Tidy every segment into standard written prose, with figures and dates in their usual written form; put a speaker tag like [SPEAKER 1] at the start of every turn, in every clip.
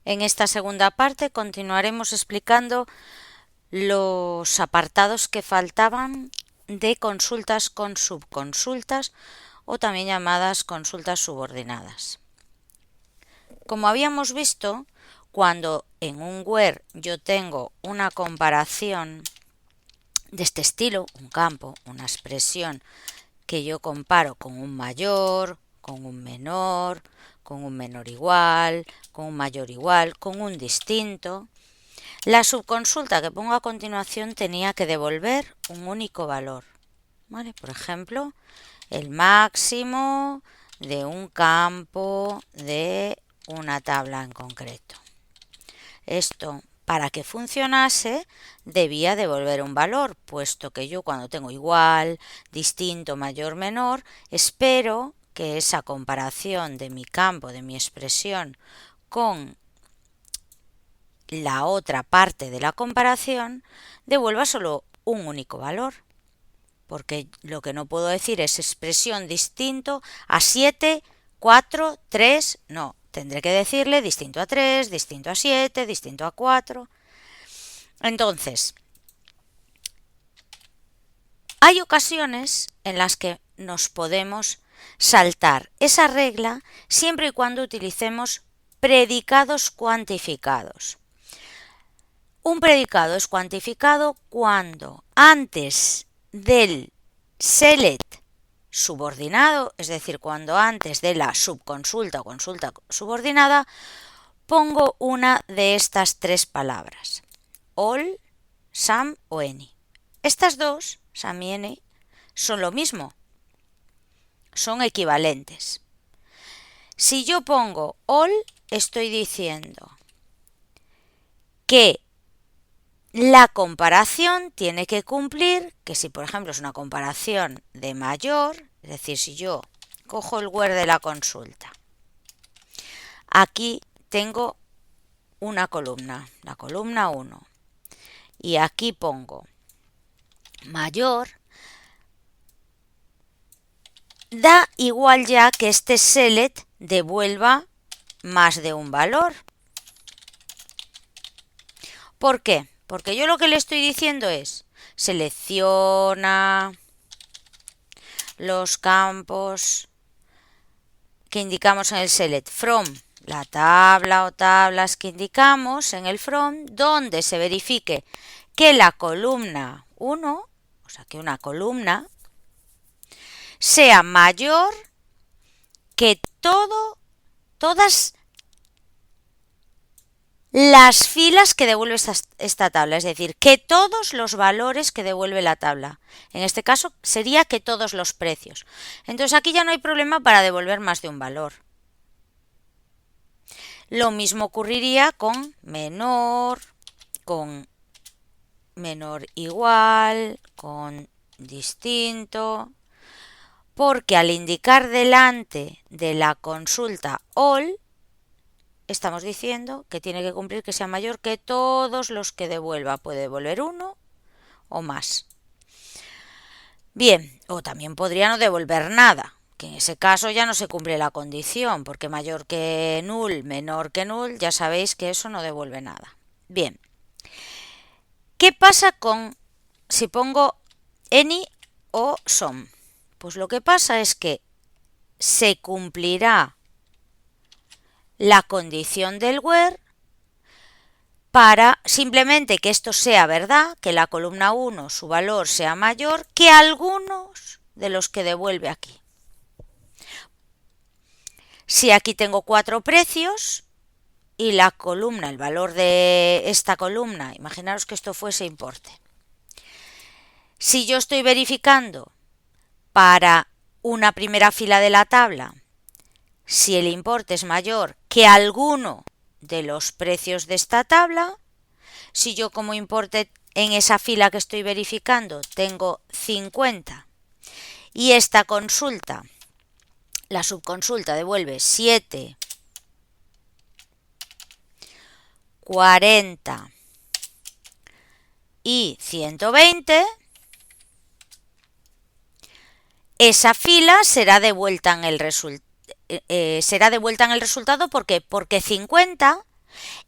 [SPEAKER 1] En esta segunda parte continuaremos explicando los apartados que faltaban de consultas con subconsultas o también llamadas consultas subordinadas. Como habíamos visto, cuando en un where yo tengo una comparación de este estilo, un campo, una expresión que yo comparo con un mayor, con un menor igual, con un mayor igual, con un distinto, la subconsulta que pongo a continuación tenía que devolver un único valor. ¿Vale? Por ejemplo, el máximo de un campo de una tabla en concreto. Esto, para que funcionase, debía devolver un valor, puesto que yo cuando tengo igual, distinto, mayor, menor, espero que esa comparación de mi campo, de mi expresión, con la otra parte de la comparación, devuelva solo un único valor. Porque lo que no puedo decir es expresión distinto a 7, 4, 3, no. Tendré que decirle distinto a 3, distinto a 7, distinto a 4. Entonces, hay ocasiones en las que nos podemos saltar esa regla siempre y cuando utilicemos predicados cuantificados. Un predicado es cuantificado cuando antes del select subordinado, es decir, cuando antes de la subconsulta o consulta subordinada, pongo una de estas tres palabras, all, some o any. Estas dos, some y any, son lo mismo, son equivalentes. Si yo pongo all, estoy diciendo que la comparación tiene que cumplir, que si por ejemplo es una comparación de mayor, es decir, si yo cojo el where de la consulta, aquí tengo una columna, la columna 1, y aquí pongo mayor, da igual ya que este select devuelva más de un valor. ¿Por qué? Porque yo lo que le estoy diciendo es, selecciona los campos que indicamos en el select from, la tabla o tablas que indicamos en el from, donde se verifique que la columna 1, o sea que una columna, sea mayor que todas las filas que devuelve esta tabla, es decir, que todos los valores que devuelve la tabla. En este caso sería que todos los precios. Entonces aquí ya no hay problema para devolver más de un valor. Lo mismo ocurriría con menor igual, con distinto, porque al indicar delante de la consulta all, estamos diciendo que tiene que cumplir que sea mayor que todos los que devuelva. Puede devolver uno o más. Bien, o también podría no devolver nada, que en ese caso ya no se cumple la condición, porque mayor que null, menor que null, ya sabéis que eso no devuelve nada. Bien, ¿qué pasa con si pongo any o some? Pues lo que pasa es que se cumplirá la condición del where para simplemente que esto sea verdad, que la columna 1 su valor sea mayor que algunos de los que devuelve aquí. Si aquí tengo 4 precios y la columna, el valor de esta columna, imaginaros que esto fuese importe. Si yo estoy verificando para una primera fila de la tabla, si el importe es mayor que alguno de los precios de esta tabla, si yo como importe en esa fila que estoy verificando tengo 50 y esta consulta, la subconsulta devuelve 7, 40 y 120, esa fila será devuelta en el resultado. Porque 50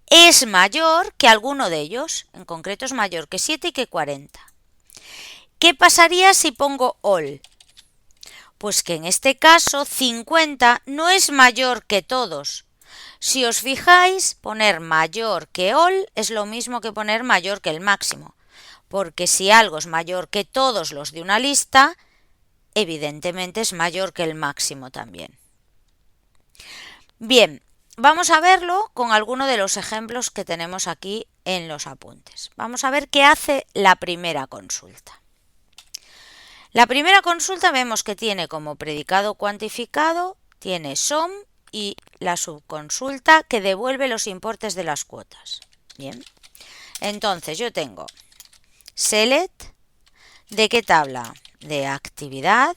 [SPEAKER 1] es mayor que alguno de ellos, en concreto es mayor que 7 y que 40. ¿Qué pasaría si pongo all? Pues que en este caso 50 no es mayor que todos. Si os fijáis, poner mayor que all es lo mismo que poner mayor que el máximo, porque si algo es mayor que todos los de una lista, evidentemente es mayor que el máximo también. Bien, vamos a verlo con alguno de los ejemplos que tenemos aquí en los apuntes. Vamos a ver qué hace la primera consulta. La primera consulta vemos que tiene como predicado cuantificado, tiene SOM y la subconsulta que devuelve los importes de las cuotas. Bien, entonces yo tengo select, ¿de qué tabla? De actividad.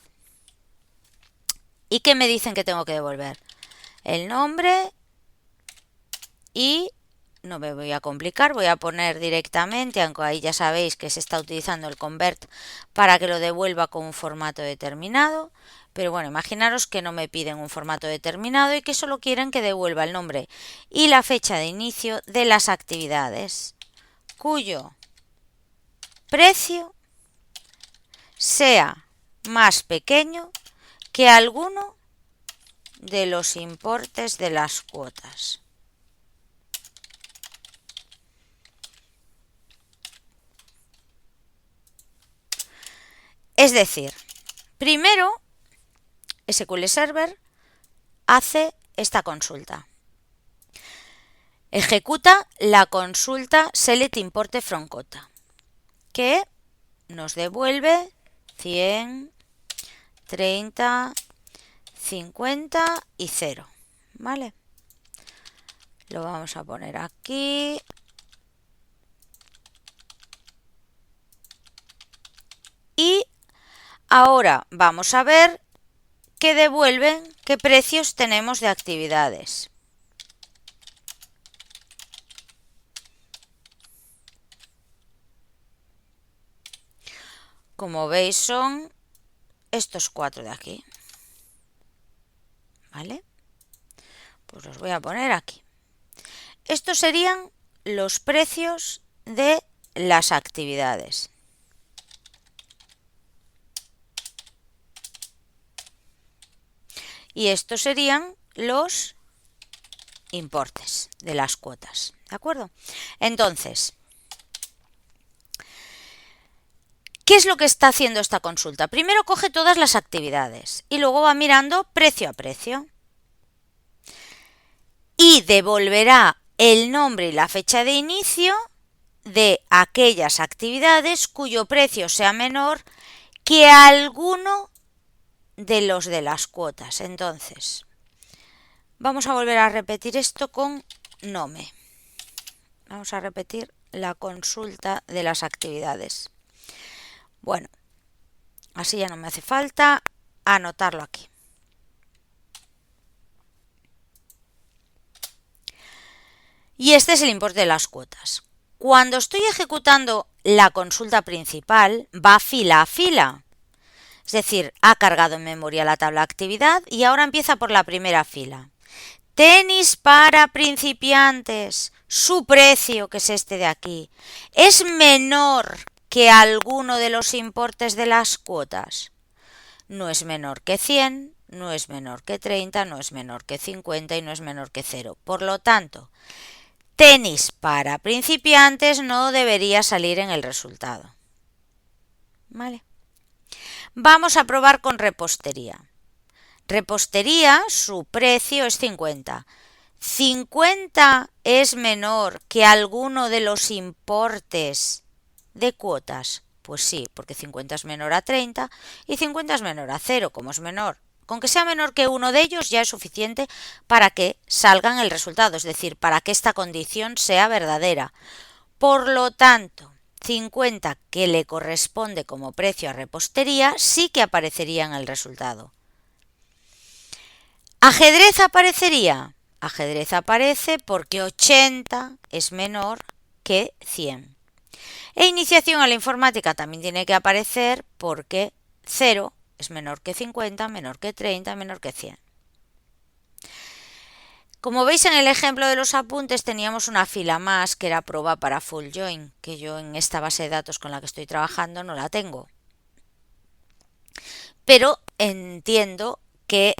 [SPEAKER 1] ¿Y qué me dicen que tengo que devolver? El nombre y no me voy a complicar, voy a poner directamente, aunque ahí ya sabéis que se está utilizando el convert para que lo devuelva con un formato determinado, pero bueno, imaginaros que no me piden un formato determinado y que solo quieren que devuelva el nombre y la fecha de inicio de las actividades, cuyo precio sea más pequeño que alguno de los importes de las cuotas. Es decir, primero SQL Server hace esta consulta. Ejecuta la consulta select importe from quota, que nos devuelve 100, 30, 50 y 0. ¿Vale? Lo vamos a poner aquí. Y ahora vamos a ver qué devuelven, qué precios tenemos de actividades. Como veis son estos 4 de aquí. ¿Vale? Pues los voy a poner aquí. Estos serían los precios de las actividades. Y estos serían los importes de las cuotas. ¿De acuerdo? Entonces, ¿qué es lo que está haciendo esta consulta? Primero coge todas las actividades y luego va mirando precio a precio. Y devolverá el nombre y la fecha de inicio de aquellas actividades cuyo precio sea menor que alguno de los de las cuotas. Entonces, vamos a volver a repetir esto con nome. Vamos a repetir la consulta de las actividades. Bueno, así ya no me hace falta anotarlo aquí. Y este es el importe de las cuotas. Cuando estoy ejecutando la consulta principal, va fila a fila. Es decir, ha cargado en memoria la tabla actividad y ahora empieza por la primera fila. Tenis para principiantes. Su precio, que es este de aquí, es menor que alguno de los importes de las cuotas. No es menor que 100, no es menor que 30, no es menor que 50 y no es menor que 0. Por lo tanto, tenis para principiantes no debería salir en el resultado. ¿Vale? Vamos a probar con repostería. Repostería, su precio es 50. 50 es menor que alguno de los importes de cuotas. Pues sí, porque 50 es menor a 30 y 50 es menor a 0, como es menor. Con que sea menor que uno de ellos ya es suficiente para que salgan el resultado, es decir, para que esta condición sea verdadera. Por lo tanto, 50 que le corresponde como precio a repostería sí que aparecería en el resultado. ¿Ajedrez aparecería? Ajedrez aparece porque 80 es menor que 100. E iniciación a la informática también tiene que aparecer porque 0 es menor que 50, menor que 30, menor que 100. Como veis en el ejemplo de los apuntes teníamos una fila más que era prueba para full join, que yo en esta base de datos con la que estoy trabajando no la tengo. Pero entiendo que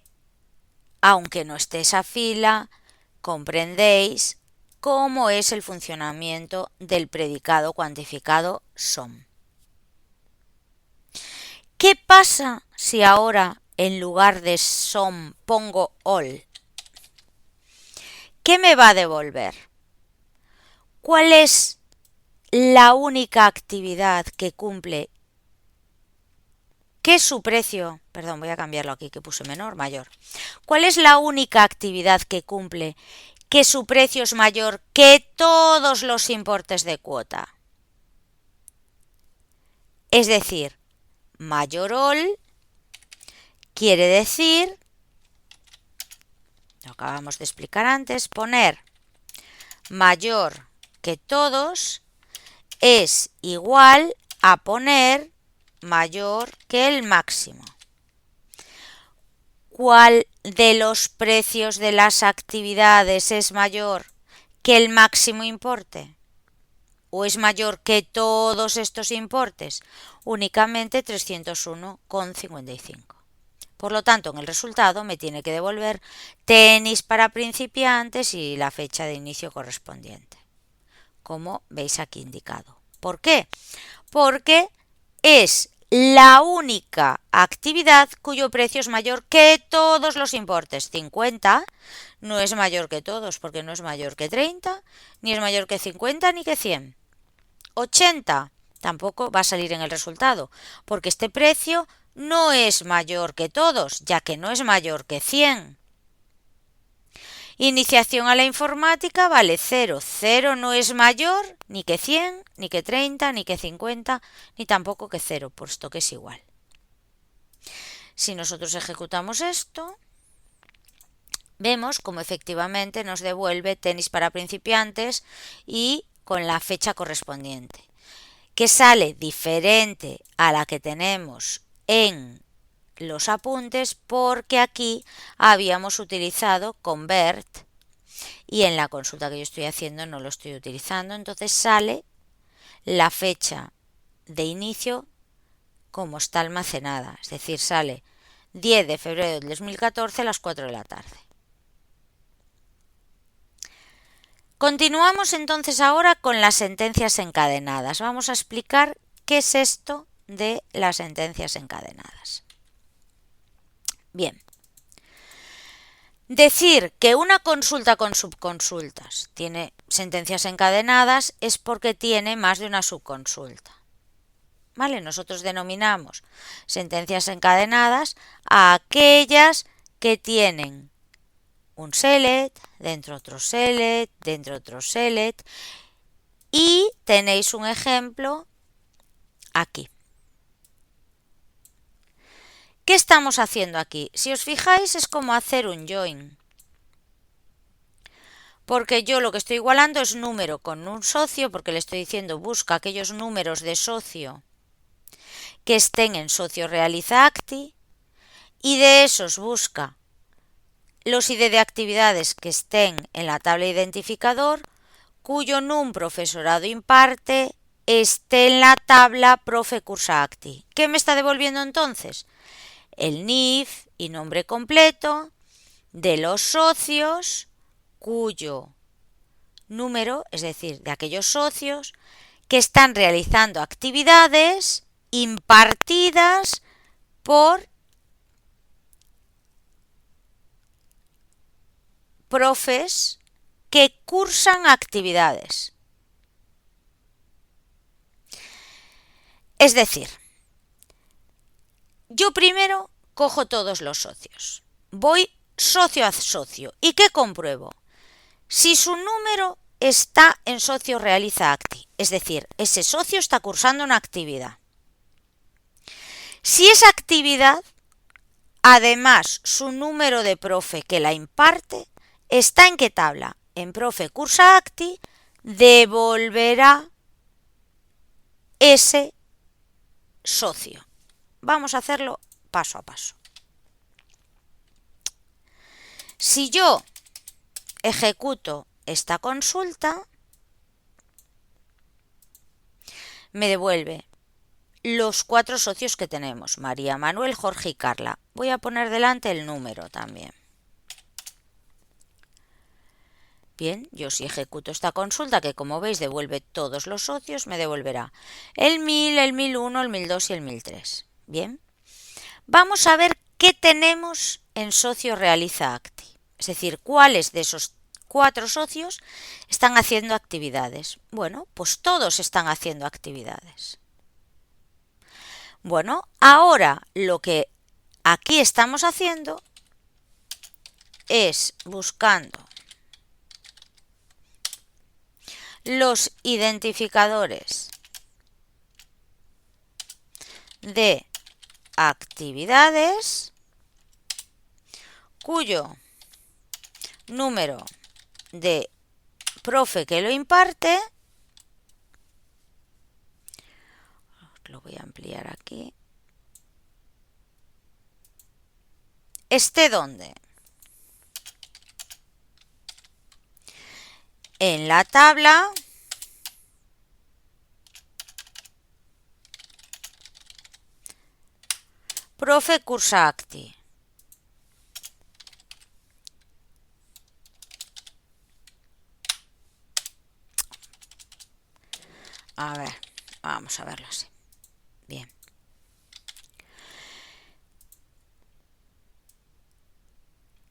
[SPEAKER 1] aunque no esté esa fila, comprendéis cómo es el funcionamiento del predicado cuantificado SOM. ¿Qué pasa si ahora en lugar de SOM pongo all? ¿Qué me va a devolver? ¿Cuál es la única actividad que cumple que su precio, perdón, voy a cambiarlo aquí que puse menor, mayor. ¿Cuál es la única actividad que cumple que su precio es mayor que todos los importes de cuota? Es decir, mayor all quiere decir, lo acabamos de explicar antes, poner mayor que todos es igual a poner mayor que el máximo. ¿Cuál de los precios de las actividades es mayor que el máximo importe? ¿O es mayor que todos estos importes? Únicamente 301,55. Por lo tanto, en el resultado me tiene que devolver tenis para principiantes y la fecha de inicio correspondiente, como veis aquí indicado. ¿Por qué? Porque es la única actividad cuyo precio es mayor que todos los importes. 50 no es mayor que todos porque no es mayor que 30, ni es mayor que 50 ni que 100. 80 tampoco va a salir en el resultado porque este precio no es mayor que todos, ya que no es mayor que 100. Iniciación a la informática vale 0. 0 no es mayor ni que 100, ni que 30, ni que 50, ni tampoco que 0, puesto que es igual. Si nosotros ejecutamos esto, vemos como efectivamente nos devuelve tenis para principiantes y con la fecha correspondiente, que sale diferente a la que tenemos en los apuntes porque aquí habíamos utilizado convert y en la consulta que yo estoy haciendo no lo estoy utilizando, entonces sale la fecha de inicio como está almacenada, es decir, sale 10 de febrero del 2014 a las 4 de la tarde. Continuamos entonces ahora con las sentencias encadenadas. Vamos a explicar qué es esto de las sentencias encadenadas. Bien. Decir que una consulta con subconsultas tiene sentencias encadenadas es porque tiene más de una subconsulta. ¿Vale? Nosotros denominamos sentencias encadenadas a aquellas que tienen un select, dentro otro select, dentro otro select y tenéis un ejemplo aquí. ¿Qué estamos haciendo aquí? Si os fijáis es como hacer un join. Porque yo lo que estoy igualando es número con un socio, porque le estoy diciendo busca aquellos números de socio que estén en socio realiza acti y de esos busca los ID de actividades que estén en la tabla identificador cuyo num profesorado imparte esté en la tabla profe cursa acti. ¿Qué me está devolviendo entonces? El NIF y nombre completo de los socios cuyo número, es decir, de aquellos socios que están realizando actividades impartidas por profes que cursan actividades. Es decir, yo primero cojo todos los socios, voy socio a socio. ¿Y qué compruebo? Si su número está en socio realiza acti, es decir, ese socio está cursando una actividad. Si esa actividad, además su número de profe que la imparte, está en qué tabla, en profe cursa acti, devolverá ese socio. Vamos a hacerlo paso a paso. Si yo ejecuto esta consulta, me devuelve los 4 socios que tenemos, María, Manuel, Jorge y Carla. Voy a poner delante el número también. Bien, yo si ejecuto esta consulta, que como veis devuelve todos los socios, me devolverá el 1000, el 1001, el 1002 y el 1003. Bien, vamos a ver qué tenemos en socio realiza acti. Es decir, cuáles de esos 4 socios están haciendo actividades. Bueno, pues todos están haciendo actividades. Bueno, ahora lo que aquí estamos haciendo es buscando los identificadores de actividades cuyo número de profe que lo imparte, lo voy a ampliar aquí, esté donde, en la tabla profe cursa acti. A ver, vamos a verlo así. Bien.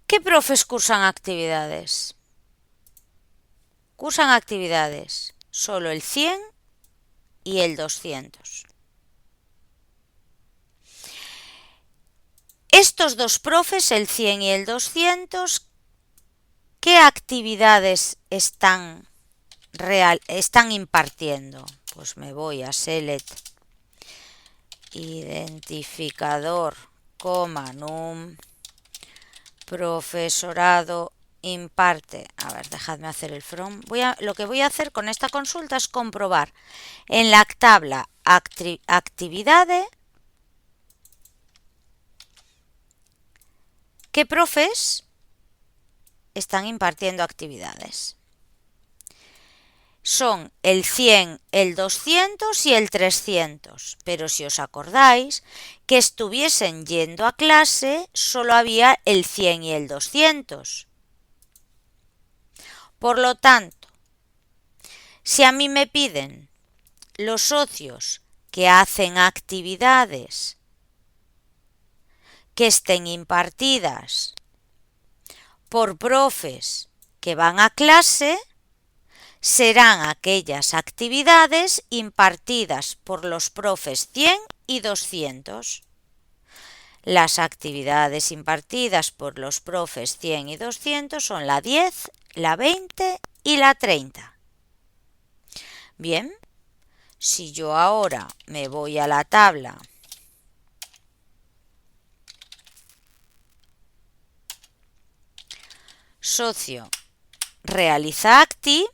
[SPEAKER 1] ¿Qué profes cursan actividades? Cursan actividades solo el 100 y el 200. Estos dos profes, el 100 y el 200, ¿qué actividades están impartiendo? Pues me voy a select identificador, num, profesorado imparte. A ver, dejadme hacer el from. Lo que voy a hacer con esta consulta es comprobar en la tabla actividades qué profes están impartiendo actividades. Son el 100, el 200 y el 300. Pero si os acordáis que estuviesen yendo a clase, solo había el 100 y el 200. Por lo tanto, si a mí me piden los socios que hacen actividades que estén impartidas por profes que van a clase, serán aquellas actividades impartidas por los profes 100 y 200. Las actividades impartidas por los profes 100 y 200 son la 10, la 20 y la 30. Bien, si yo ahora me voy a la tabla socio realiza acti,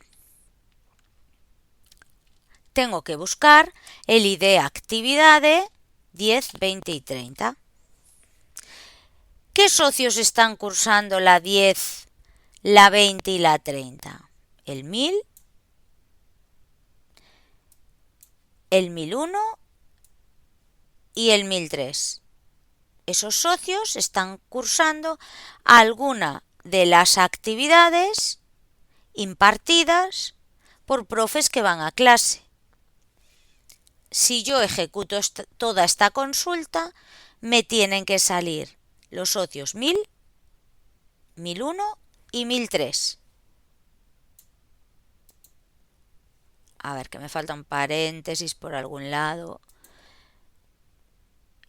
[SPEAKER 1] tengo que buscar el ID actividades 10, 20 y 30. ¿Qué socios están cursando la 10, la 20 y la 30? El 1000, el 1001 y el 1003. Esos socios están cursando alguna de las actividades impartidas por profes que van a clase. Si yo ejecuto toda esta consulta, me tienen que salir los socios 1000, 1001 y 1003. A ver, que me falta un paréntesis por algún lado.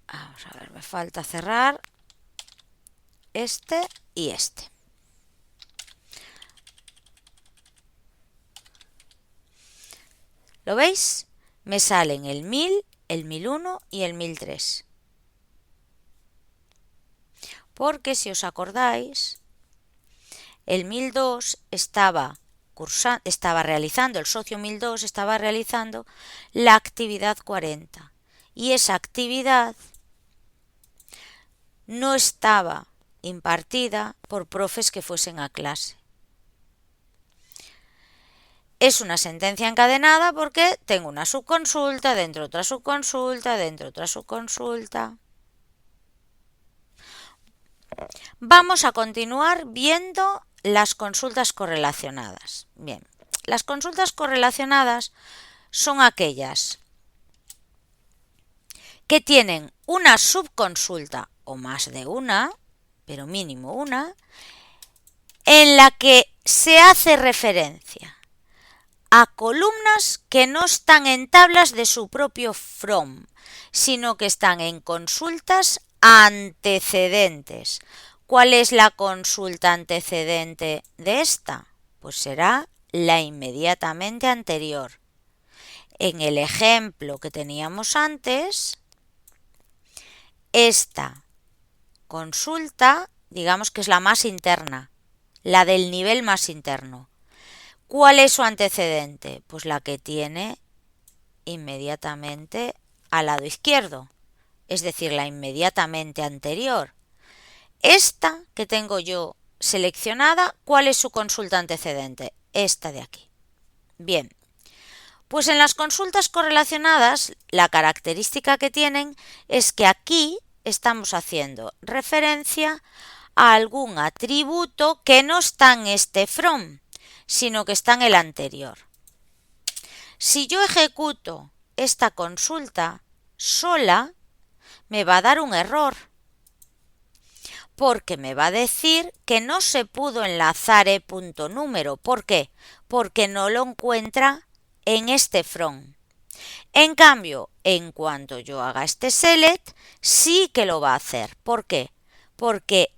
[SPEAKER 1] Vamos a ver, me falta cerrar este y este. ¿Lo veis? Me salen el 1000, el 1001 y el 1003. Porque si os acordáis, el 1002 estaba realizando, el socio 1002 estaba realizando la actividad 40. Y esa actividad no estaba impartida por profes que fuesen a clase. es una sentencia encadenada porque tengo una subconsulta, dentro otra subconsulta, dentro otra subconsulta. Vamos a continuar viendo las consultas correlacionadas. Bien, las consultas correlacionadas son aquellas que tienen una subconsulta o más de una, pero mínimo una, en la que se hace referencia a columnas que no están en tablas de su propio from, sino que están en consultas antecedentes. ¿Cuál es la consulta antecedente de esta? Pues será la inmediatamente anterior. En el ejemplo que teníamos antes, esta consulta, digamos que es la más interna, la del nivel más interno. ¿Cuál es su antecedente? Pues la que tiene inmediatamente al lado izquierdo, es decir, la inmediatamente anterior. Esta que tengo yo seleccionada, ¿cuál es su consulta antecedente? Esta de aquí. Bien, pues en las consultas correlacionadas, la característica que tienen es que aquí estamos haciendo referencia a algún atributo que no está en este from, sino que está en el anterior. Si yo ejecuto esta consulta sola, me va a dar un error, porque me va a decir que no se pudo enlazar e.número. ¿Por qué? Porque no lo encuentra en este from. En cambio, en cuanto yo haga este select, sí que lo va a hacer. ¿Por qué? Porque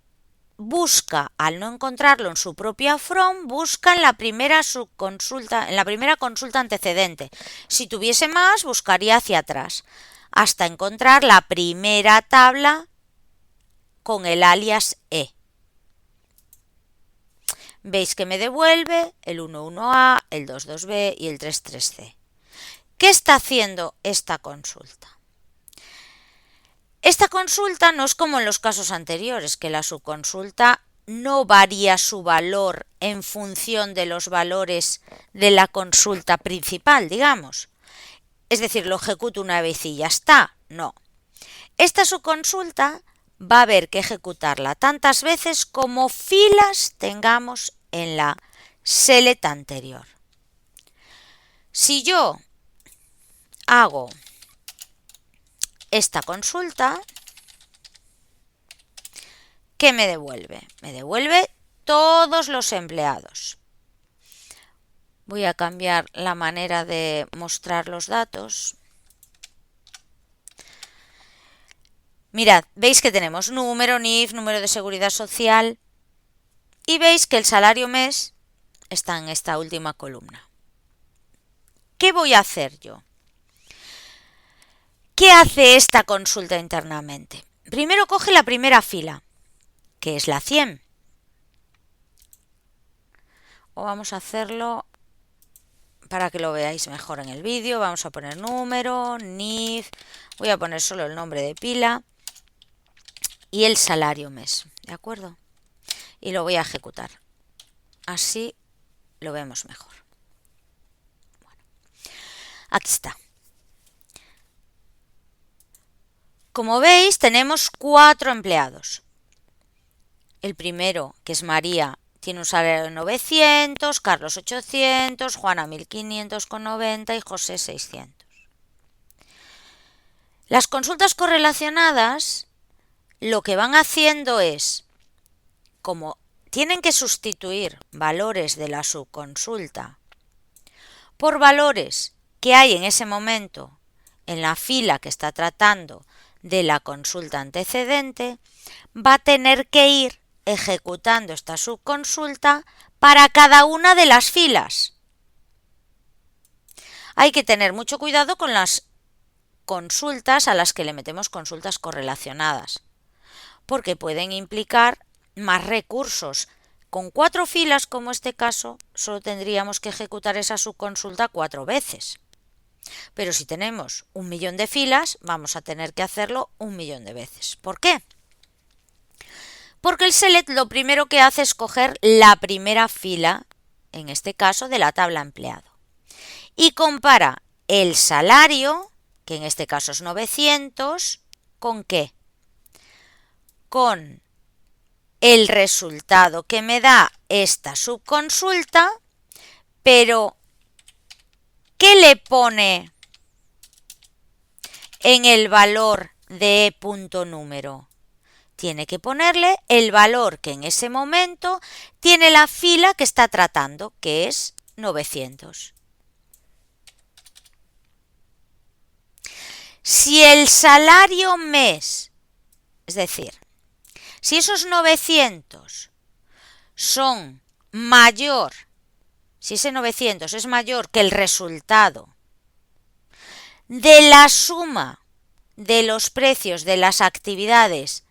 [SPEAKER 1] busca, al no encontrarlo en su propia from, busca en la primera subconsulta, en la primera consulta antecedente. Si tuviese más, buscaría hacia atrás, hasta encontrar la primera tabla con el alias E. Veis que me devuelve el 11A, el 22B y el 33C. ¿Qué está haciendo esta consulta? Esta consulta no es como en los casos anteriores, que la subconsulta no varía su valor en función de los valores de la consulta principal, digamos. Es decir, lo ejecuto una vez y ya está. No. Esta subconsulta va a haber que ejecutarla tantas veces como filas tengamos en la select anterior. Si yo hago esta consulta, ¿qué me devuelve? Me devuelve todos los empleados. Voy a cambiar la manera de mostrar los datos. Mirad, veis que tenemos número, NIF, número de seguridad social y veis que el salario mes está en esta última columna. ¿Qué voy a hacer yo? ¿Qué hace esta consulta internamente? Primero coge la primera fila, que es la 100. O vamos a hacerlo para que lo veáis mejor en el vídeo. Vamos a poner número, NIF, voy a poner solo el nombre de pila y el salario mes, ¿de acuerdo? Y lo voy a ejecutar. Así lo vemos mejor. Bueno, aquí está. Como veis, tenemos 4 empleados. El primero, que es María, tiene un salario de 900, Carlos 800, Juana 1500,90 y José 600. Las consultas correlacionadas lo que van haciendo es, como tienen que sustituir valores de la subconsulta por valores que hay en ese momento en la fila que está tratando de la consulta antecedente, va a tener que ir ejecutando esta subconsulta para cada una de las filas. Hay que tener mucho cuidado con las consultas a las que le metemos consultas correlacionadas, porque pueden implicar más recursos. Con 4 filas, como este caso, solo tendríamos que ejecutar esa subconsulta 4 veces. Pero si tenemos 1.000.000 de filas, vamos a tener que hacerlo 1.000.000 de veces. ¿Por qué? Porque el select lo primero que hace es coger la primera fila, en este caso de la tabla empleado. y compara el salario, que en este caso es 900, ¿con qué? Con el resultado que me da esta subconsulta, pero ¿qué le pone en el valor de E punto número? Tiene que ponerle el valor que en ese momento tiene la fila que está tratando, que es 900. Si el salario mes, es decir, si esos 900 son mayor, si ese 900 es mayor que el resultado de la suma de los precios de las actividades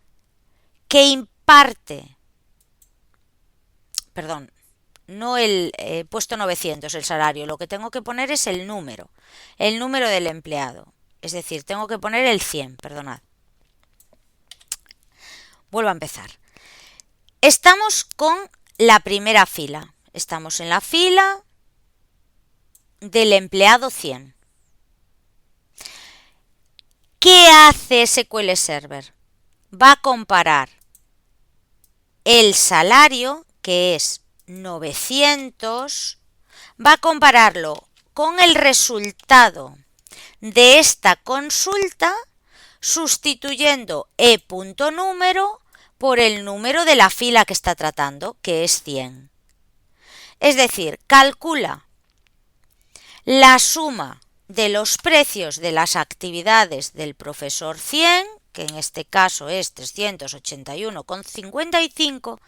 [SPEAKER 1] que imparte, perdón, no el puesto 900, el salario, lo que tengo que poner es el número del empleado, es decir, tengo que poner el 100, perdonad. Vuelvo a empezar. Estamos con la primera fila, estamos en la fila del empleado 100. ¿Qué hace SQL Server? Va a comparar el salario, que es 900, va a compararlo con el resultado de esta consulta sustituyendo E.número por el número de la fila que está tratando, que es 100. Es decir, calcula la suma de los precios de las actividades del profesor 100, que en este caso es 381,55,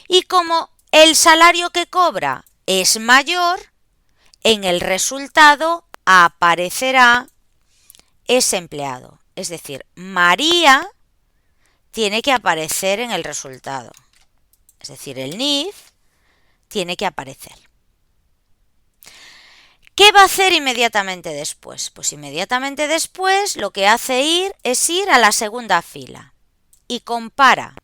[SPEAKER 1] y como el salario que cobra es mayor, en el resultado aparecerá ese empleado. Es decir, María tiene que aparecer en el resultado. Es decir, el NIF tiene que aparecer. ¿Qué va a hacer inmediatamente después? Pues inmediatamente después lo que hace es ir a la segunda fila y compara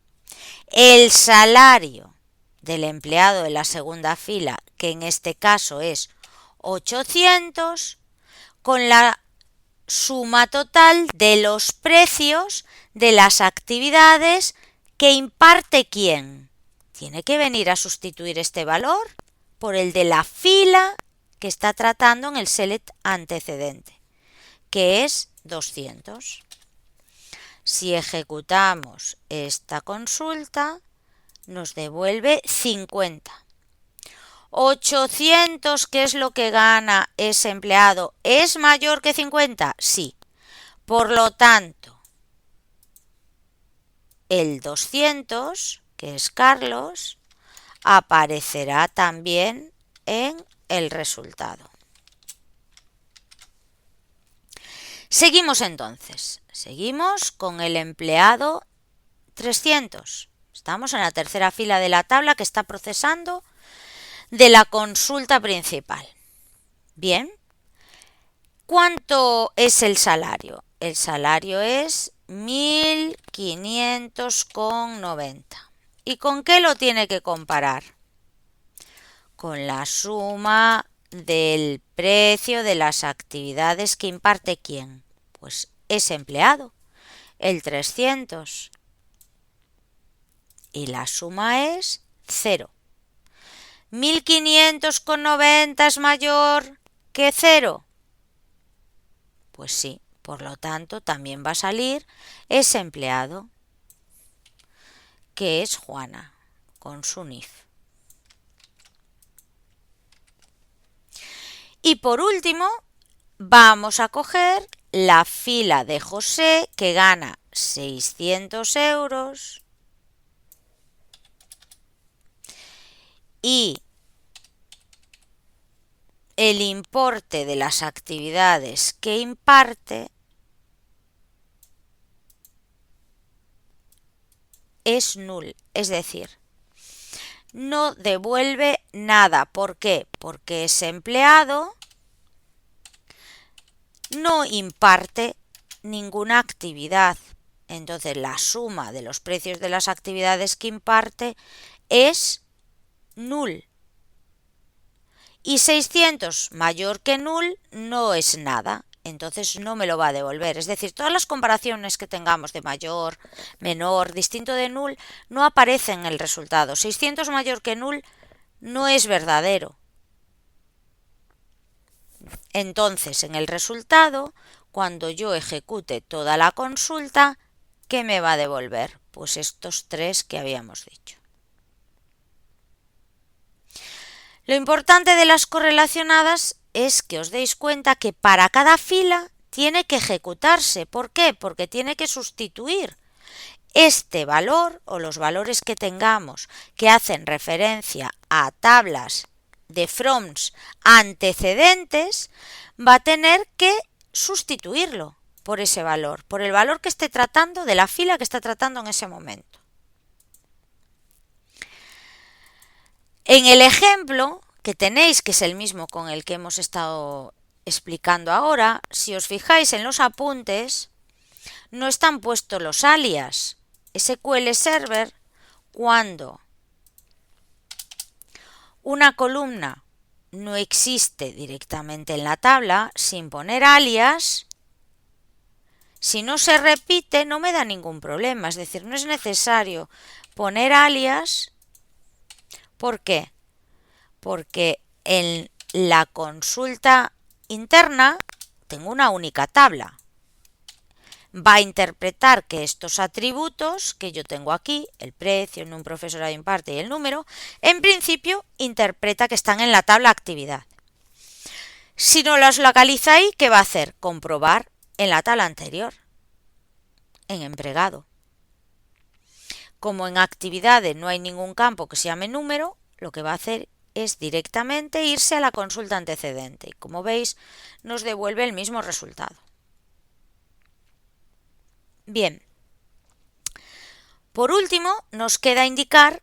[SPEAKER 1] el salario del empleado de la segunda fila, que en este caso es 800, con la suma total de los precios de las actividades que imparte quién. Tiene que venir a sustituir este valor por el de la fila que está tratando en el select antecedente, que es 200. Si ejecutamos esta consulta, nos devuelve 50. 800, ¿qué es lo que gana ese empleado? ¿Es mayor que 50? Sí. Por lo tanto, el 200, que es Carlos, aparecerá también en el resultado. Seguimos entonces. Seguimos con el empleado 300. Estamos en la tercera fila de la tabla que está procesando de la consulta principal. Bien. ¿Cuánto es el salario? El salario es 1.500,90. ¿Y con qué lo tiene que comparar? Con la suma del precio de las actividades que imparte quién. Pues ese empleado, el 300. Y la suma es 0. 1.500,90 es mayor que 0. Pues sí, por lo tanto también va a salir ese empleado, que es Juana, con su NIF. Y por último, vamos a coger la fila de José, que gana 600 euros, y el importe de las actividades que imparte es null, es decir, no devuelve nada. ¿Por qué? Porque ese empleado no imparte ninguna actividad. Entonces la suma de los precios de las actividades que imparte es null. y 600 mayor que null no es nada, entonces no me lo va a devolver. Es decir, todas las comparaciones que tengamos de mayor, menor, distinto de null, no aparecen en el resultado. 600 mayor que null no es verdadero. Entonces, en el resultado, cuando yo ejecute toda la consulta, ¿qué me va a devolver? Pues estos 3 que habíamos dicho. Lo importante de las correlacionadas es que os deis cuenta que para cada fila tiene que ejecutarse. ¿Por qué? Porque tiene que sustituir este valor o los valores que tengamos que hacen referencia a tablas de froms antecedentes, va a tener que sustituirlo por ese valor, por el valor que esté tratando de la fila que está tratando en ese momento. En el ejemplo que tenéis, que es el mismo con el que hemos estado explicando ahora, si os fijáis en los apuntes, no están puestos los alias. SQL Server, cuando una columna no existe directamente en la tabla, sin poner alias, si no se repite, no me da ningún problema. Es decir, no es necesario poner alias. ¿Por qué? Porque en la consulta interna tengo una única tabla. Va a interpretar que estos atributos que yo tengo aquí, el precio, el número profesorado imparte y el número, en principio interpreta que están en la tabla actividad. Si no los localiza ahí, ¿qué va a hacer? Comprobar en la tabla anterior, en empregado. Como en actividades no hay ningún campo que se llame número, lo que va a hacer es directamente irse a la consulta antecedente. Y como veis, nos devuelve el mismo resultado. Bien. Por último, nos queda indicar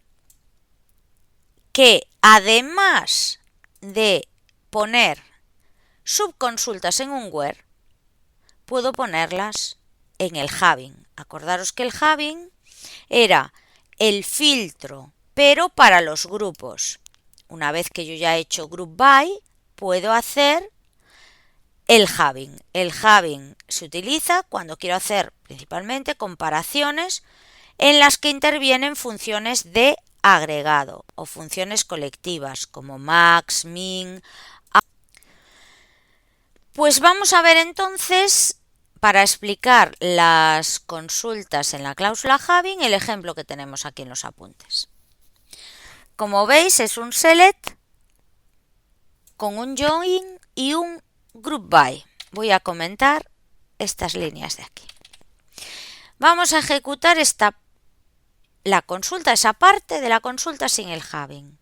[SPEAKER 1] que además de poner subconsultas en un where, puedo ponerlas en el having. Acordaros que el having era el filtro, pero para los grupos. Una vez que yo ya he hecho group by, puedo hacer el having. El having se utiliza cuando quiero hacer principalmente comparaciones en las que intervienen funciones de agregado o funciones colectivas como max, min. Pues vamos a ver entonces, para explicar las consultas en la cláusula having, el ejemplo que tenemos aquí en los apuntes. Como veis, es un select con un join y un group by. Voy a comentar estas líneas de aquí. Vamos a ejecutar la consulta, esa parte de la consulta sin el having.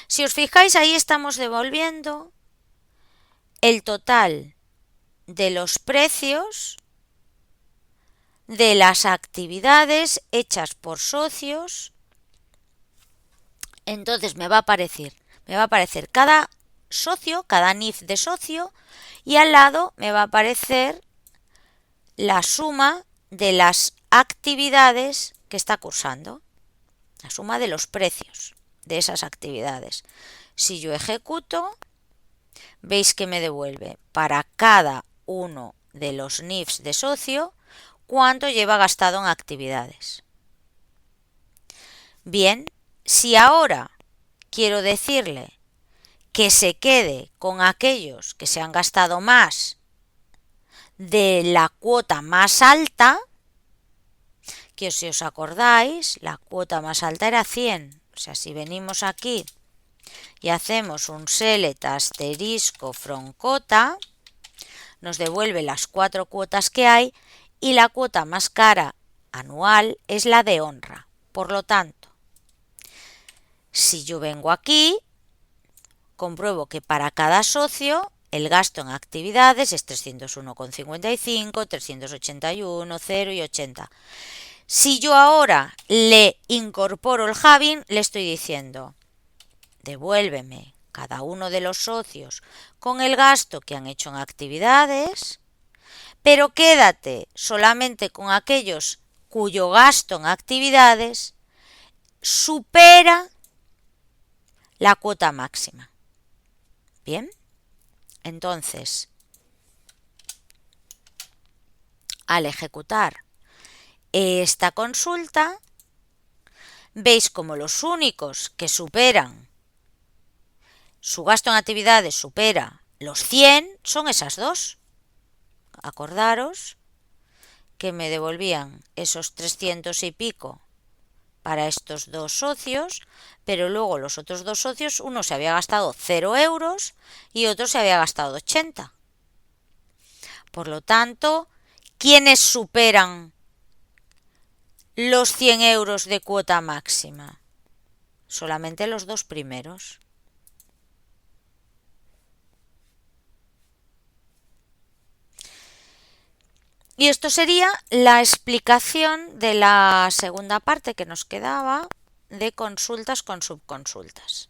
[SPEAKER 1] Si os fijáis, ahí estamos devolviendo el total de los precios de las actividades hechas por socios. Entonces me va a aparecer cada socio, cada NIF de socio, y al lado me va a aparecer la suma de las actividades que está cursando, la suma de los precios de esas actividades. Si yo ejecuto, veis que me devuelve para cada uno de los NIFs de socio cuánto lleva gastado en actividades. Bien, si ahora quiero decirle que se quede con aquellos que se han gastado más de la cuota más alta, que si os acordáis, la cuota más alta era 100. O sea, si venimos aquí y hacemos un select asterisco from quota, nos devuelve las 4 cuotas que hay y la cuota más cara anual es la de honra. Por lo tanto, si yo vengo aquí, compruebo que para cada socio el gasto en actividades es 301,55, 381, 0 y 80. Si yo ahora le incorporo el having, le estoy diciendo, devuélveme cada uno de los socios con el gasto que han hecho en actividades, pero quédate solamente con aquellos cuyo gasto en actividades supera la cuota máxima. Bien, entonces, al ejecutar esta consulta, veis como los únicos que superan, su gasto en actividades supera los 100, son esas dos. Acordaros que me devolvían esos 300 y pico para estos dos socios, pero luego los otros dos socios, uno se había gastado 0 euros y otro se había gastado 80. Por lo tanto, ¿quiénes superan los 100 euros de cuota máxima? Solamente los dos primeros. Y esto sería la explicación de la segunda parte que nos quedaba de consultas con subconsultas.